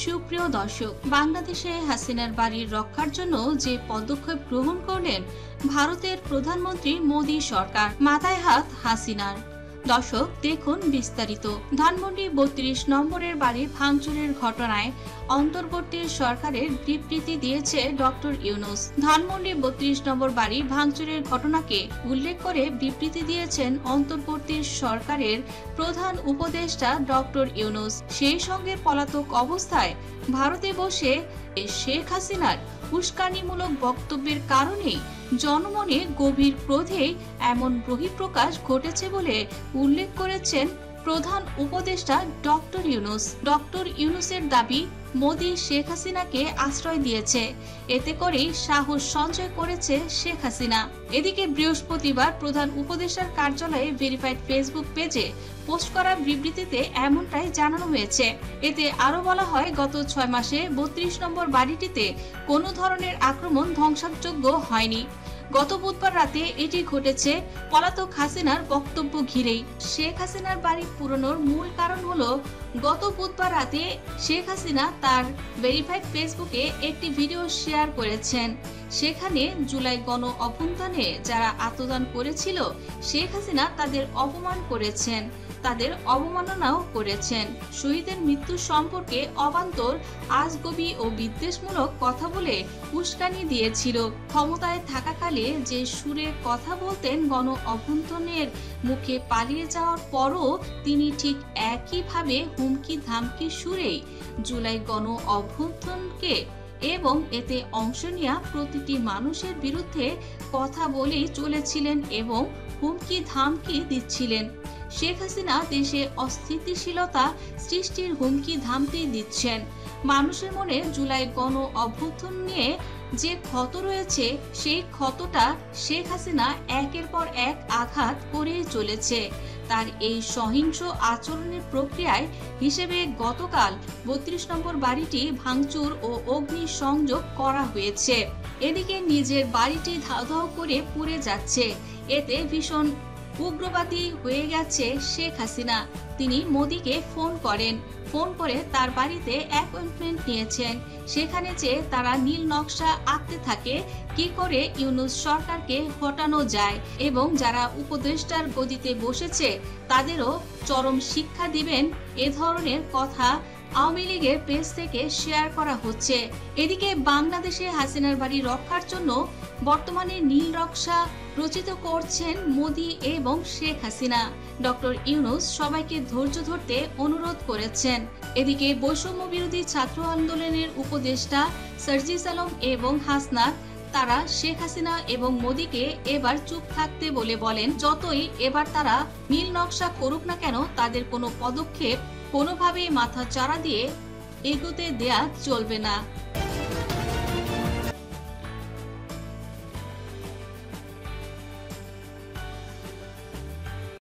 সুপ্রিয় দর্শক, বাংলাদেশে হাসিনার বাড়ির রক্ষার জন্য যে পদক্ষেপ গ্রহণ করলেন ভারতের প্রধানমন্ত্রী মোদী সরকার, মাথায় হাত হাসিনার। দর্শক দেখুন বিস্তারিত। ধানমন্ডি ৩২ নম্বরের বাড়ি ভাঙচুরের ঘটনায় অন্তর্বর্তী সরকারের বিবৃতি দিয়েছে ডক্টর ইউনূস। ধানমন্ডি ৩২ নম্বর বাড়ি ভাঙচুরের ঘটনাকে উল্লেখ করে বিবৃতি দিয়েছেন অন্তর্বর্তী সরকারের প্রধান উপদেষ্টা ডক্টর ইউনূস। সেই সঙ্গে পলাতক অবস্থায় ভারতে বসে শেখ হাসিনার উস্কানিমূলক বক্তব্যের কারণেই জনমনে গভীর ক্রোধে এমন বহিঃপ্রকাশ ঘটেছে বলে উল্লেখ করেছেন প্রধান উপদেষ্টা ডক্টর ইউনূস। ডক্টর ইউনূসের দাবি, মোদী শেখ হাসিনাকে আশ্রয় দিয়েছে, এতে করেই সাহস সঞ্চয় করেছে শেখ হাসিনা। এদিকে বৃহস্পতিবার প্রধান উপদেষ্টার কার্যালয়ে ভেরিফাইড ফেসবুক পেজে পোস্ট করা বিবৃতিতে এমনটাই জানানো হয়েছে। এতে আরো বলা হয়, গত 6 মাসে ৩২ নম্বর বাড়িটিতে কোনো ধরনের আক্রমণ ধ্বংসযোগ্য হয়নি। গত বুধবার রাতে এটি ঘটেছে পলাতক হাসিনার বক্তব্য ঘিরেই। শেখ হাসিনার বাড়ি পুরানোর মূল কারণ হলো, গত বুধবার রাতে শেখ হাসিনা তার ভেরিফাইড ফেসবুকে একটি ভিডিও শেয়ার করেছেন। সেখানে জুলাই গণ অভ্যুত্থানে যারা আত্মদান করেছিল, শেখ হাসিনা তাদের অপমান করেছেন, তাদের অবমাননাও করেছেন। শহীদের মৃত্যু সম্পর্কে অবান্তর, আজগবি ও বিদ্বেষমূলক কথা বলে উস্কানি দিয়েছিল। ক্ষমতায় থাকাকালে যে সুরে কথা বলতেন, গণ অভ্যুত্থানের মুখে পালিয়ে যাওয়ার পরও তিনি ঠিক একইভাবে হুমকি ধামকি সুরেই জুলাই গণ অভ্যুত্থানকে এবং এতে অংশ নেওয়া প্রতিটি মানুষের বিরুদ্ধে কথা বলেই চলেছিলেন এবং হুমকি ধামকি দিচ্ছিলেন। শেখ হাসিনা দেশে অস্থিতিশীলতা সৃষ্টির হুমকি ধামকি দিচ্ছেন। মানুষের মনে জুলাই গণ অভ্যুত্থান নিয়ে যে ক্ষত রয়েছে, সেই ক্ষতটা শেখ হাসিনা একের পর এক আঘাত করেই চলেছে। তার এই সহিংস আচরণের প্রক্রিয়ায় হিসেবে গতকাল ৩২ নম্বর বাড়িটি ভাঙচুর ও অগ্নি সংযোগ করা হয়েছে। এদিকে নিজের বাড়িটি ধাও ধাও করে পুড়ে যাচ্ছে। এতে ভীষণ উগ্রবাদী হয়ে গেছে শেখ হাসিনা। তিনি মোদীকে ফোন করেন। ফোন করে তার বাড়িতে অ্যাপয়েন্টমেন্ট নিয়েছেন। সেখানে যে তারা নীল নকশা আঁকতে থাকে কি করে ইউনূস সরকারকে হটানো যায় এবং যারা উপদেষ্টার গদিতে বসেছে তাদেরও চরম শিক্ষা দিবেন, এ ধরনের কথা আওয়ামী লীগের পেজ থেকে শেয়ার করা হচ্ছে। এদিকে বাংলাদেশে হাসিনার বাড়ি রক্ষার জন্য বর্তমানে নীল নকশা রচিত করছেন মোদী এবং শেখ হাসিনা। ডক্টর ইউনূস সবাইকে ধৈর্য ধরতে অনুরোধ করেছেন। এদিকে বৈষম্য বিরোধী ছাত্র আন্দোলনের উপদেষ্টা সার্জিস আলম এবং হাসনাত তারা শেখ হাসিনা এবং মোদীকে এবার চুপ থাকতে বলে বলেন, যতই এবার তারা নীল নকশা করুক না কেন, তাদের কোনো পদক্ষেপ কোনোভাবেই মাথা চাড়া দিয়ে এগোতে দেয়া চলবে না।